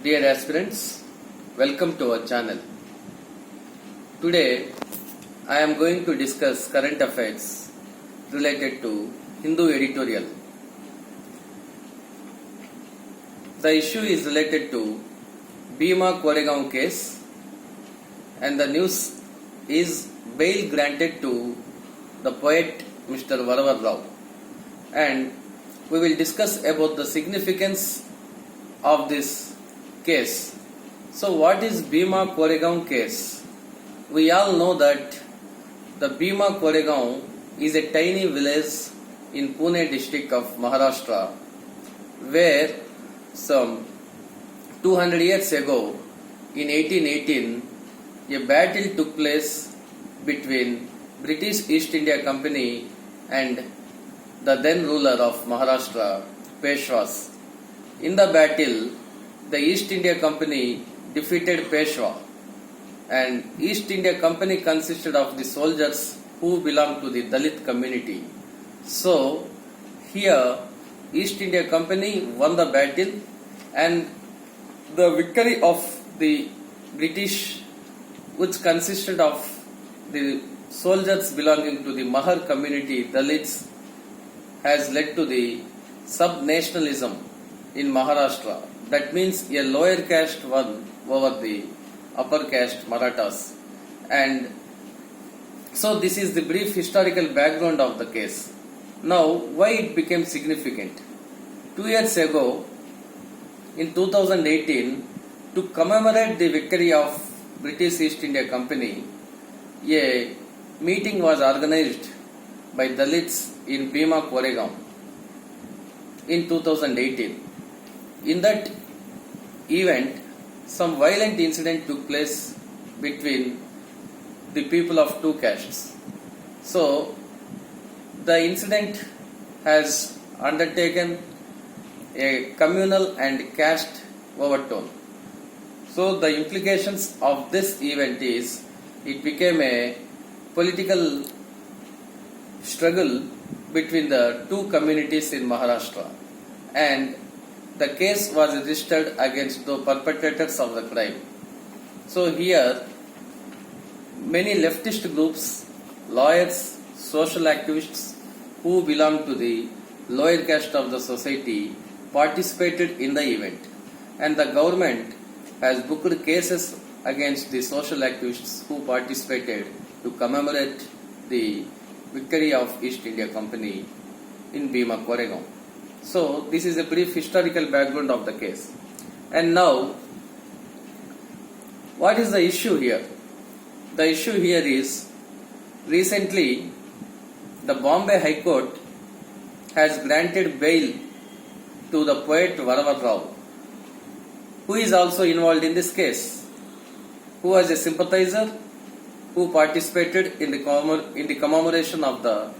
Dear aspirants, welcome to our channel. Today, I am going to discuss current affairs related to Hindu editorial. The issue is related to Bhima Koregaon case, and the news is bail granted to the poet Mr. Varavar Rao, and we will discuss about the significance of this case. So what is Bhima Koregaon case? We all know that the Bhima Koregaon is a tiny village in Pune district of Maharashtra, where some 200 years ago in 1818 a battle took place between British East India Company and the then ruler of Maharashtra, Peshwas. In the battle, the East India Company defeated Peshwa, and East India Company consisted of the soldiers who belonged to the Dalit community. So, here East India Company won the battle, and the victory of the British, which consisted of the soldiers belonging to the Mahar community, Dalits, has led to the sub-nationalism in Maharashtra. That means a lower caste won over the upper caste Marathas. And so this is the brief historical background of the case. Now, why it became significant? 2 years ago, in 2018, to commemorate the victory of British East India Company, a meeting was organized by Dalits in Bhima Koregaon in 2018. In that event, some violent incident took place between the people of two castes. So, the incident has undertaken a communal and caste overtone. So, the implications of this event is it became a political struggle between the two communities in Maharashtra, and the case was registered against the perpetrators of the crime. So here, many leftist groups, lawyers, social activists who belong to the lower caste of the society participated in the event, and the government has booked cases against the social activists who participated to commemorate the victory of East India Company in Bhima Koregaon. So, this is a brief historical background of the case. And now, what is the issue here? The issue here is, recently, the Bombay High Court has granted bail to the poet Varavar Rao, who is also involved in this case, who was a sympathizer who participated in the commemoration of the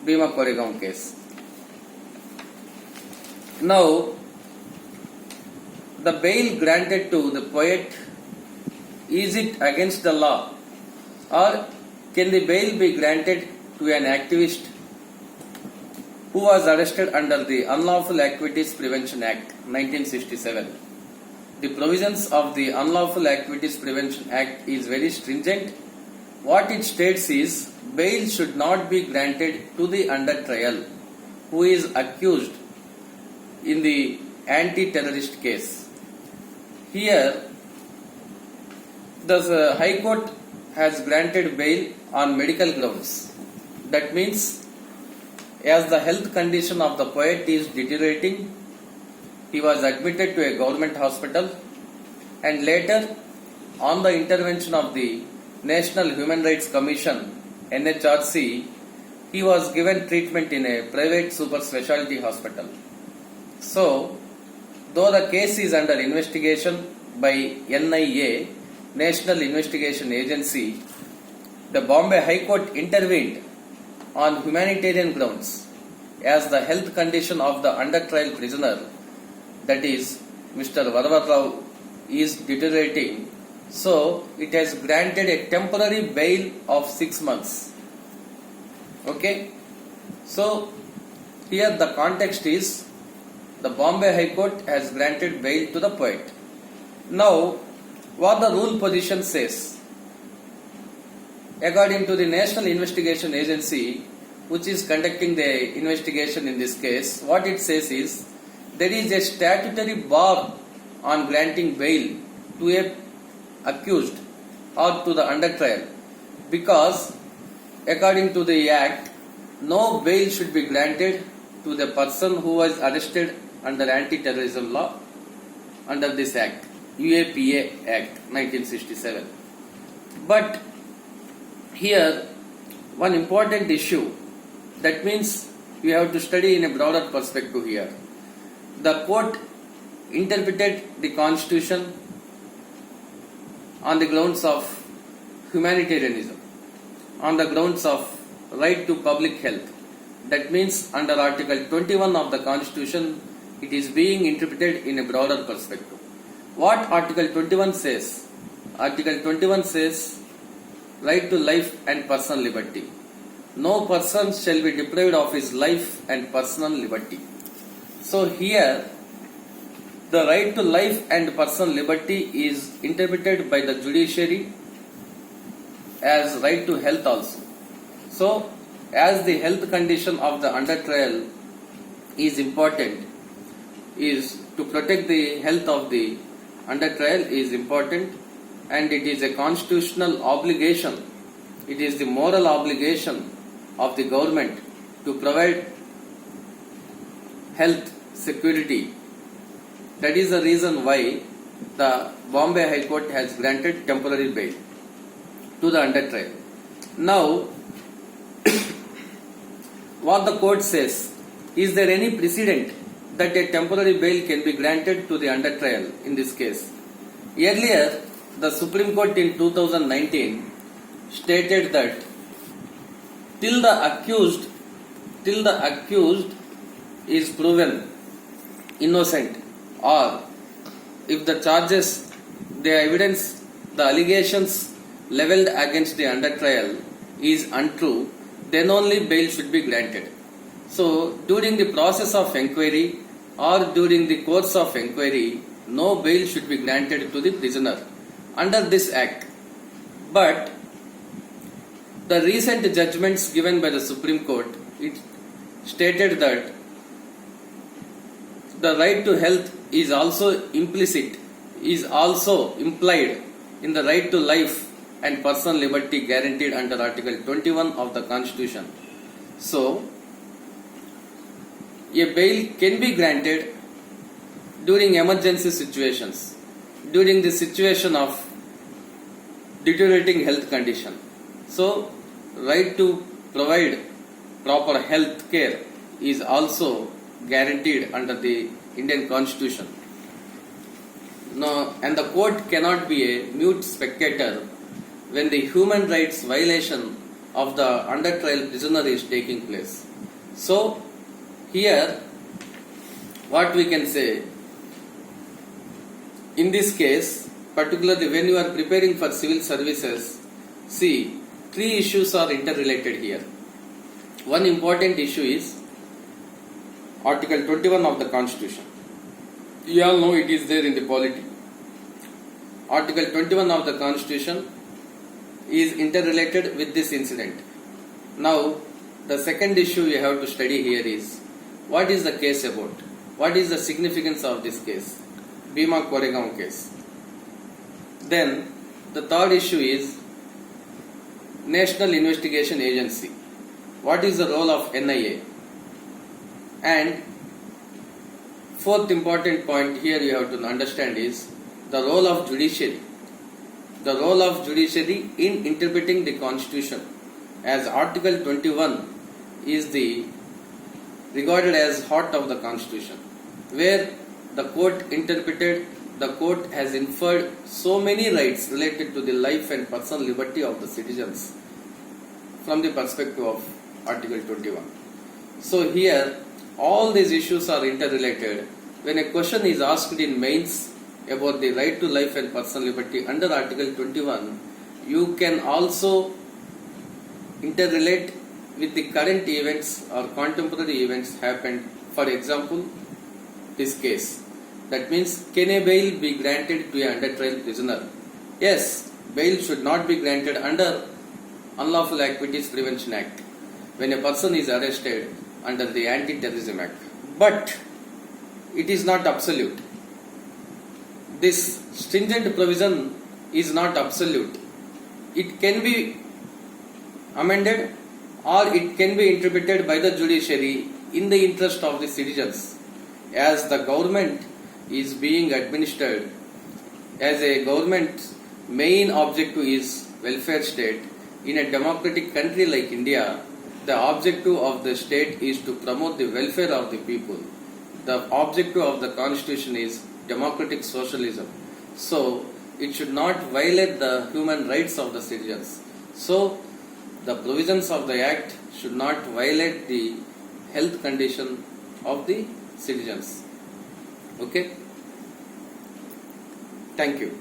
Bhima Koregaon case. Now, the bail granted to the poet, is it against the law, or can the bail be granted to an activist who was arrested under the Unlawful Activities Prevention Act 1967? The provisions of the Unlawful Activities Prevention Act is very stringent. What it states is, bail should not be granted to the under trial who is accused in the anti-terrorist case. Here, the High Court has granted bail on medical grounds. That means, as the health condition of the poet is deteriorating, he was admitted to a government hospital, and later, on the intervention of the National Human Rights Commission, NHRC, he was given treatment in a private super specialty hospital. So, though the case is under investigation by NIA, National Investigation Agency, the Bombay High Court intervened on humanitarian grounds, as the health condition of the under trial prisoner, that is Mr. Varavar Rao, is deteriorating. So, it has granted a temporary bail of 6 months. Okay? So, here the context is, the Bombay High Court has granted bail to the poet. Now, what the rule position says, according to the National Investigation Agency, which is conducting the investigation in this case, what it says is, there is a statutory bar on granting bail to a accused or to the under trial, because according to the Act, no bail should be granted to the person who was arrested under anti-terrorism law under this Act, UAPA Act 1967. But here, one important issue, that means we have to study in a broader perspective here. The court interpreted the Constitution on the grounds of humanitarianism, on the grounds of right to public health. That means under Article 21 of the Constitution, it is being interpreted in a broader perspective. What Article 21 says? Article 21 says, right to life and personal liberty. No person shall be deprived of his life and personal liberty. So here, the right to life and personal liberty is interpreted by the judiciary as right to health also. So, as the health condition of the under trial is important, is to protect the health of the under trial is important, and it is a constitutional obligation, it is the moral obligation of the government to provide health security. That is the reason why the Bombay High Court has granted temporary bail to the under trial. Now, what the court says, is there any precedent that a temporary bail can be granted to the under trial in this case? Earlier, the Supreme Court in 2019 stated that till the accused is proven innocent, or if the charges, the evidence, the allegations levelled against the under trial is untrue, then only bail should be granted. So, during the process of inquiry or during the course of inquiry, no bail should be granted to the prisoner under this Act. But the recent judgments given by the Supreme Court, it stated that the right to health is also implicit, is also implied in the right to life and personal liberty guaranteed under Article 21 of the Constitution. So, a bail can be granted during emergency situations, during the situation of deteriorating health condition. So, right to provide proper health care is also guaranteed under the Indian Constitution. No, and the court cannot be a mute spectator when the human rights violation of the under trial prisoner is taking place. So, here, what we can say, in this case, particularly when you are preparing for civil services, see, three issues are interrelated here. One important issue is Article 21 of the Constitution. You all know it is there in the polity. Article 21 of the Constitution is interrelated with this incident. Now, the second issue you have to study here is, what is the case about? What is the significance of this case? Bhima Koregaon case. Then, the third issue is National Investigation Agency. What is the role of NIA? And fourth important point here you have to understand is the role of judiciary. The role of judiciary in interpreting the Constitution, as Article 21 is the regarded as heart of the Constitution, where the court interpreted, the court has inferred so many rights related to the life and personal liberty of the citizens from the perspective of Article 21. So here, all these issues are interrelated. When a question is asked in mains about the right to life and personal liberty under Article 21, you can also interrelate with the current events or contemporary events happened. For example, this case. That means, can a bail be granted to a under trial prisoner? Yes, bail should not be granted under Unlawful Activities Prevention Act when a person is arrested under the Anti-Terrorism Act. But it is not absolute. This stringent provision is not absolute. It can be amended or it can be interpreted by the judiciary in the interest of the citizens, as the government is being administered as a government's main objective is welfare state. In a democratic country like India, the objective of the state is to promote the welfare of the people. The objective of the constitution is democratic socialism. So it should not violate the human rights of the citizens. So the provisions of the act should not violate the health condition of the citizens. Okay? Thank you.